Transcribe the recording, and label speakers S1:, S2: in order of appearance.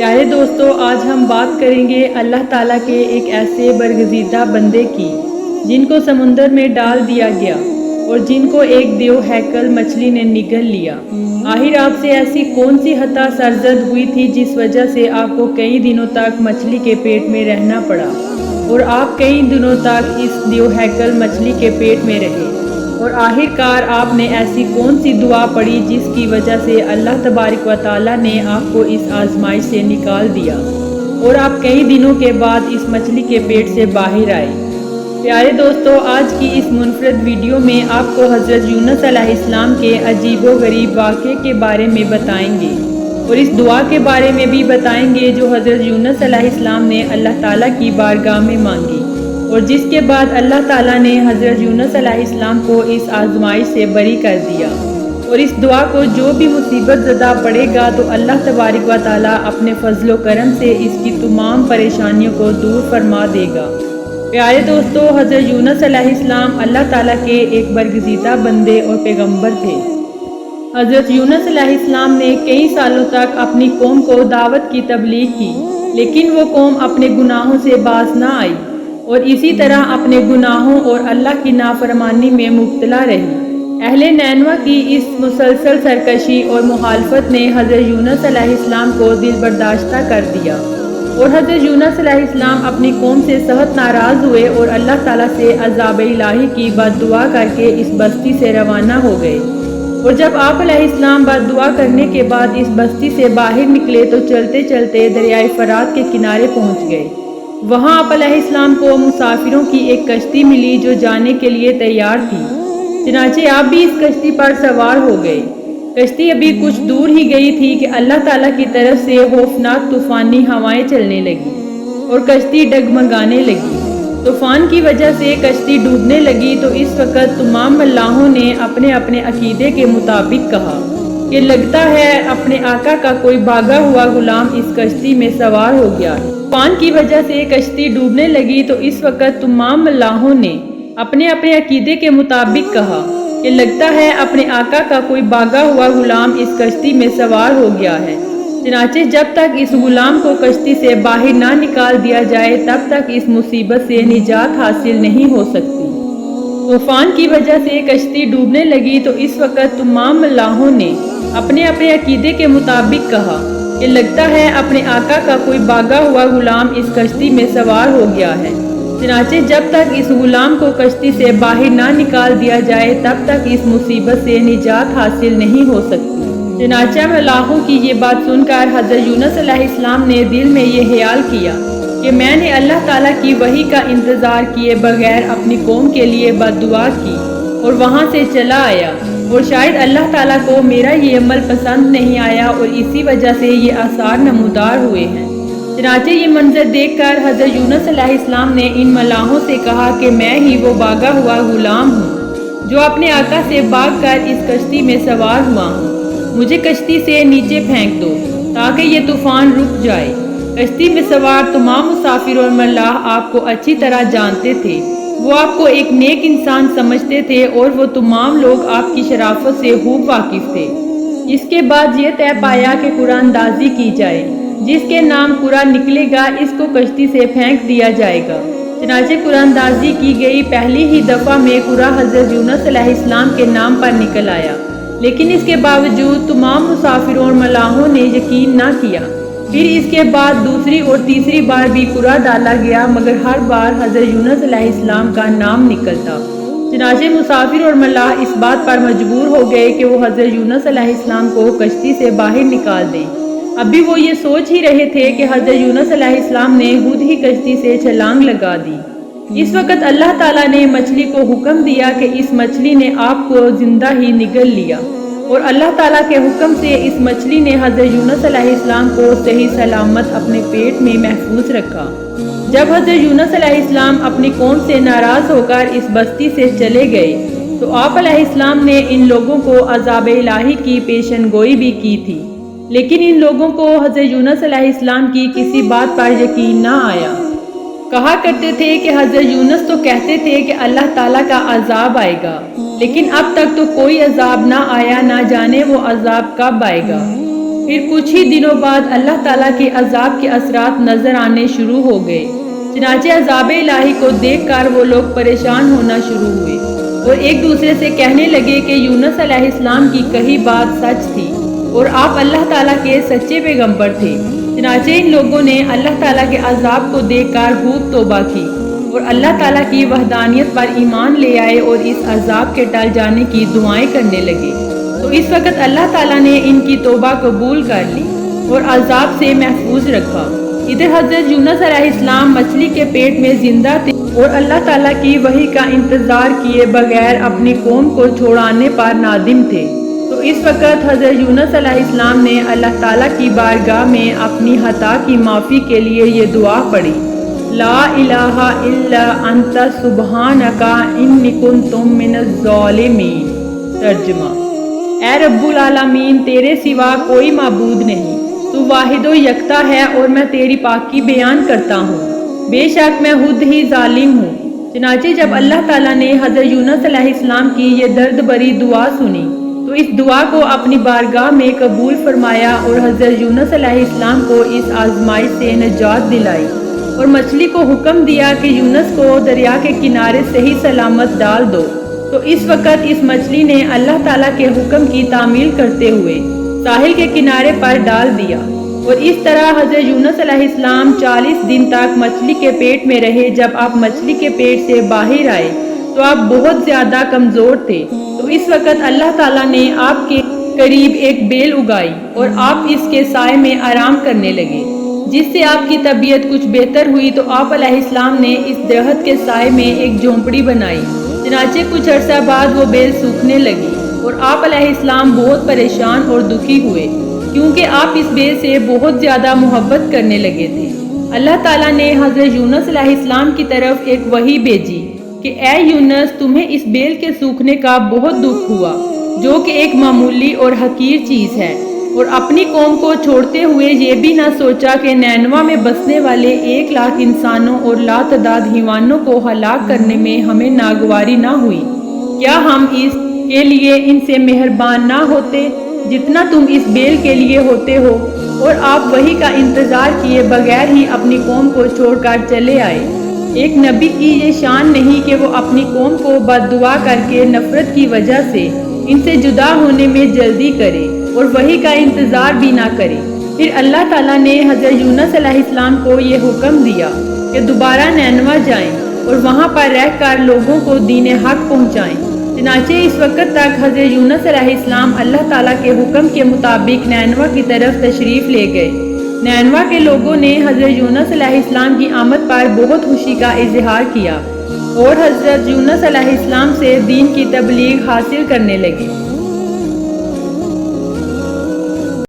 S1: پیارے دوستو، آج ہم بات کریں گے اللہ تعالیٰ کے ایک ایسے برگزیدہ بندے کی جن کو سمندر میں ڈال دیا گیا اور جن کو ایک دیو ہیکل مچھلی نے نگل لیا۔ آخر آپ سے ایسی کون سی خطا سرزد ہوئی تھی جس وجہ سے آپ کو کئی دنوں تک مچھلی کے پیٹ میں رہنا پڑا اور آپ کئی دنوں تک اس دیو ہیکل مچھلی کے پیٹ میں رہے، اور آخر کار آپ نے ایسی کون سی دعا پڑھی جس کی وجہ سے اللہ تبارک و تعالیٰ نے آپ کو اس آزمائش سے نکال دیا اور آپ کئی دنوں کے بعد اس مچھلی کے پیٹ سے باہر آئے۔ پیارے دوستو، آج کی اس منفرد ویڈیو میں آپ کو حضرت یونس علیہ السلام کے عجیب و غریب واقعے کے بارے میں بتائیں گے اور اس دعا کے بارے میں بھی بتائیں گے جو حضرت یونس علیہ السلام نے اللہ تعالیٰ کی بارگاہ میں مانگی، اور جس کے بعد اللہ تعالیٰ نے حضرت یونس علیہ السلام کو اس آزمائش سے بری کر دیا، اور اس دعا کو جو بھی مصیبت زدہ پڑے گا تو اللہ تبارک و تعالیٰ اپنے فضل و کرم سے اس کی تمام پریشانیوں کو دور فرما دے گا۔ پیارے دوستو، حضرت یونس علیہ السلام اللہ تعالیٰ کے ایک برگزیدہ بندے اور پیغمبر تھے۔ حضرت یونس علیہ السلام نے کئی سالوں تک اپنی قوم کو دعوت کی تبلیغ کی، لیکن وہ قوم اپنے گناہوں سے باز نہ آئی اور اسی طرح اپنے گناہوں اور اللہ کی نافرمانی میں مبتلا رہی۔ اہل نینوا کی اس مسلسل سرکشی اور مخالفت نے حضرت یونس علیہ السلام کو دل برداشتہ کر دیا، اور حضرت یونس علیہ السلام اپنی قوم سے سخت ناراض ہوئے اور اللہ تعالیٰ سے عذاب الہی کی بد دعا کر کے اس بستی سے روانہ ہو گئے۔ اور جب آپ علیہ السلام بد دعا کرنے کے بعد اس بستی سے باہر نکلے تو چلتے چلتے دریائے فرات کے کنارے پہنچ گئے۔ وہاں آپ علیہ السلام کو مسافروں کی ایک کشتی ملی جو جانے کے لیے تیار تھی، چنانچہ آپ بھی اس کشتی پر سوار ہو گئے۔ کشتی ابھی کچھ دور ہی گئی تھی کہ اللہ تعالیٰ کی طرف سے خوفناک طوفانی ہوائیں چلنے لگی اور کشتی ڈگمگانے لگی۔ طوفان کی وجہ سے کشتی ڈوبنے لگی تو اس وقت تمام ملاحوں نے اپنے اپنے عقیدے کے مطابق کہا کہ لگتا ہے اپنے آقا کا کوئی بھاگا ہوا غلام اس کشتی میں سوار ہو گیا ہے۔ طوفان کی وجہ سے کشتی ڈوبنے لگی تو اس وقت تمام ملاحوں نے اپنے اپنے عقیدے کے مطابق کہا کہ لگتا ہے اپنے آقا کا کوئی بھاگا ہوا غلام اس کشتی میں سوار ہو گیا ہے، چنانچہ جب تک اس غلام کو کشتی سے باہر نہ نکال دیا جائے تب تک اس مصیبت سے نجات حاصل نہیں ہو سکتی۔ طوفان کی وجہ سے کشتی ڈوبنے لگی تو اس وقت تمام ملاحوں نے اپنے اپنے عقیدے کے مطابق کہا کہ لگتا ہے اپنے آقا کا کوئی بھاگا ہوا غلام اس کشتی میں سوار ہو گیا ہے، چنانچہ جب تک اس غلام کو کشتی سے باہر نہ نکال دیا جائے تب تک اس مصیبت سے نجات حاصل نہیں ہو سکتی۔ چنانچہ ملاحوں کی یہ بات سن کر حضرت یونس علیہ السلام نے دل میں یہ خیال کیا کہ میں نے اللہ تعالیٰ کی وحی کا انتظار کیے بغیر اپنی قوم کے لیے بد دعا کی اور وہاں سے چلا آیا، اور شاید اللہ تعالیٰ کو میرا یہ عمل پسند نہیں آیا اور اسی وجہ سے یہ آثار نمودار ہوئے ہیں۔ چنانچہ یہ منظر دیکھ کر حضرت یونس علیہ السلام نے ان ملاحوں سے کہا کہ میں ہی وہ بھاگا ہوا غلام ہوں جو اپنے آقا سے بھاگ کر اس کشتی میں سوار ہوا ہوں۔ مجھے کشتی سے نیچے پھینک دو تاکہ یہ طوفان رک جائے۔ کشتی میں سوار تمام مسافر اور ملاح آپ کو اچھی طرح جانتے تھے، وہ آپ کو ایک نیک انسان سمجھتے تھے اور وہ تمام لوگ آپ کی شرافت سے خوب واقف تھے۔ اس کے بعد یہ طے پایا کہ قرآن اندازی کی جائے، جس کے نام قرآن نکلے گا اس کو کشتی سے پھینک دیا جائے گا۔ چنانچہ قرآن اندازی کی گئی، پہلی ہی دفعہ میں قرآن حضرت یونس علیہ السلام کے نام پر نکل آیا، لیکن اس کے باوجود تمام مسافروں اور ملاحوں نے یقین نہ کیا۔ پھر اس کے بعد دوسری اور تیسری بار بھی قرآن ڈالا گیا، مگر ہر بار حضرت یونس علیہ السلام کا نام نکلتا۔ چنانچہ مسافر اور ملاح اس بات پر مجبور ہو گئے کہ وہ حضرت یونس علیہ السلام کو کشتی سے باہر نکال دیں۔ ابھی وہ یہ سوچ ہی رہے تھے کہ حضرت یونس علیہ السلام نے خود ہی کشتی سے چھلانگ لگا دی۔ اس وقت اللہ تعالیٰ نے مچھلی کو حکم دیا کہ اس مچھلی نے آپ کو زندہ ہی نگل لیا، اور اللہ تعالیٰ کے حکم سے اس مچھلی نے حضرت یونس علیہ السلام کو صحیح سلامت اپنے پیٹ میں محفوظ رکھا۔ جب حضرت یونس علیہ السلام اپنی قوم سے ناراض ہو کر اس بستی سے چلے گئے تو آپ علیہ السلام نے ان لوگوں کو عذاب الہی کی پیشن گوئی بھی کی تھی، لیکن ان لوگوں کو حضرت یونس علیہ السلام کی کسی بات پر یقین نہ آیا۔ کہا کرتے تھے کہ حضرت یونس تو کہتے تھے کہ اللہ تعالیٰ کا عذاب آئے گا، لیکن اب تک تو کوئی عذاب نہ آیا، نہ جانے وہ عذاب کب آئے گا۔ پھر کچھ ہی دنوں بعد اللہ تعالیٰ کے عذاب کے اثرات نظر آنے شروع ہو گئے۔ چنانچہ عذاب الہی کو دیکھ کر وہ لوگ پریشان ہونا شروع ہوئے اور ایک دوسرے سے کہنے لگے کہ یونس علیہ السلام کی کہی بات سچ تھی اور آپ اللہ تعالیٰ کے سچے پیغمبر تھے۔ چنانچہ ان لوگوں نے اللہ تعالیٰ کے عذاب کو دیکھ کر خوب توبہ کی اور اللہ تعالیٰ کی وحدانیت پر ایمان لے آئے اور اس عذاب کے ٹل جانے کی دعائیں کرنے لگے۔ تو اس وقت اللہ تعالیٰ نے ان کی توبہ قبول کر لی اور عذاب سے محفوظ رکھا۔ ادھر حضرت یونس علیہ السلام مچھلی کے پیٹ میں زندہ تھے اور اللہ تعالیٰ کی وحی کا انتظار کیے بغیر اپنی قوم کو چھوڑانے پر نادم تھے۔ تو اس وقت حضرت یونس علیہ السلام نے اللہ تعالیٰ کی بارگاہ میں اپنی خطا کی معافی کے لیے یہ دعا پڑھی، لا الہ الا انت سبحانک انی کنت من الظالمین۔ ترجمہ: اے رب العالمین، تیرے سوا کوئی معبود نہیں، تو واحد و یکتا ہے اور میں تیری پاکی بیان کرتا ہوں، بے شک میں خود ہی ظالم ہوں۔ چنانچہ جب اللہ تعالیٰ نے حضرت یونس علیہ السلام کی یہ درد بری دعا سنی تو اس دعا کو اپنی بارگاہ میں قبول فرمایا اور حضرت یونس علیہ السلام کو اس آزمائش سے نجات دلائی اور مچھلی کو حکم دیا کہ یونس کو دریا کے کنارے صحیح سلامت ڈال دو۔ تو اس وقت اس مچھلی نے اللہ تعالیٰ کے حکم کی تعمیل کرتے ہوئے ساحل کے کنارے پر ڈال دیا اور اس طرح حضرت یونس علیہ السلام 40 دن تک مچھلی کے پیٹ میں رہے۔ جب آپ مچھلی کے پیٹ سے باہر آئے تو آپ بہت زیادہ کمزور تھے۔ تو اس وقت اللہ تعالیٰ نے آپ کے قریب ایک بیل اگائی اور آپ اس کے سائے میں آرام کرنے لگے، جس سے آپ کی طبیعت کچھ بہتر ہوئی۔ تو آپ علیہ السلام نے اس درخت کے سائے میں ایک جھونپڑی بنائی۔ چنانچہ کچھ عرصہ بعد وہ بیل سوکھنے لگی اور آپ علیہ السلام بہت پریشان اور دکھی ہوئے کیونکہ آپ اس بیل سے بہت زیادہ محبت کرنے لگے تھے۔ اللہ تعالیٰ نے حضرت یونس علیہ السلام کی طرف ایک وحی بھیجی کہ اے یونس، تمہیں اس بیل کے سوکھنے کا بہت دکھ ہوا، جو کہ ایک معمولی اور حقیر چیز ہے، اور اپنی قوم کو چھوڑتے ہوئے یہ بھی نہ سوچا کہ نینوا میں بسنے والے 1,00,000 انسانوں اور لاتعداد حیوانوں کو ہلاک کرنے میں ہمیں ناگواری نہ ہوئی۔ کیا ہم اس کے لیے ان سے مہربان نہ ہوتے جتنا تم اس بیل کے لیے ہوتے ہو؟ اور آپ وحی کا انتظار کیے بغیر ہی اپنی قوم کو چھوڑ کر چلے آئے۔ ایک نبی کی یہ شان نہیں کہ وہ اپنی قوم کو بد دعا کر کے نفرت کی وجہ سے ان سے جدا ہونے میں جلدی کرے اور وحی کا انتظار بھی نہ کرے۔ پھر اللہ تعالیٰ نے حضرت یونس علیہ السلام کو یہ حکم دیا کہ دوبارہ نینوا جائیں اور وہاں پر رہ کر لوگوں کو دین حق پہنچائیں۔ چنانچہ اس وقت تک حضرت یونس علیہ السلام اللہ تعالیٰ کے حکم کے مطابق نینوا کی طرف تشریف لے گئے۔ نینوا کے لوگوں نے حضرت یونس علیہ السلام کی آمد پر بہت خوشی کا اظہار کیا اور حضرت یونس علیہ السلام سے دین کی تبلیغ حاصل کرنے لگے۔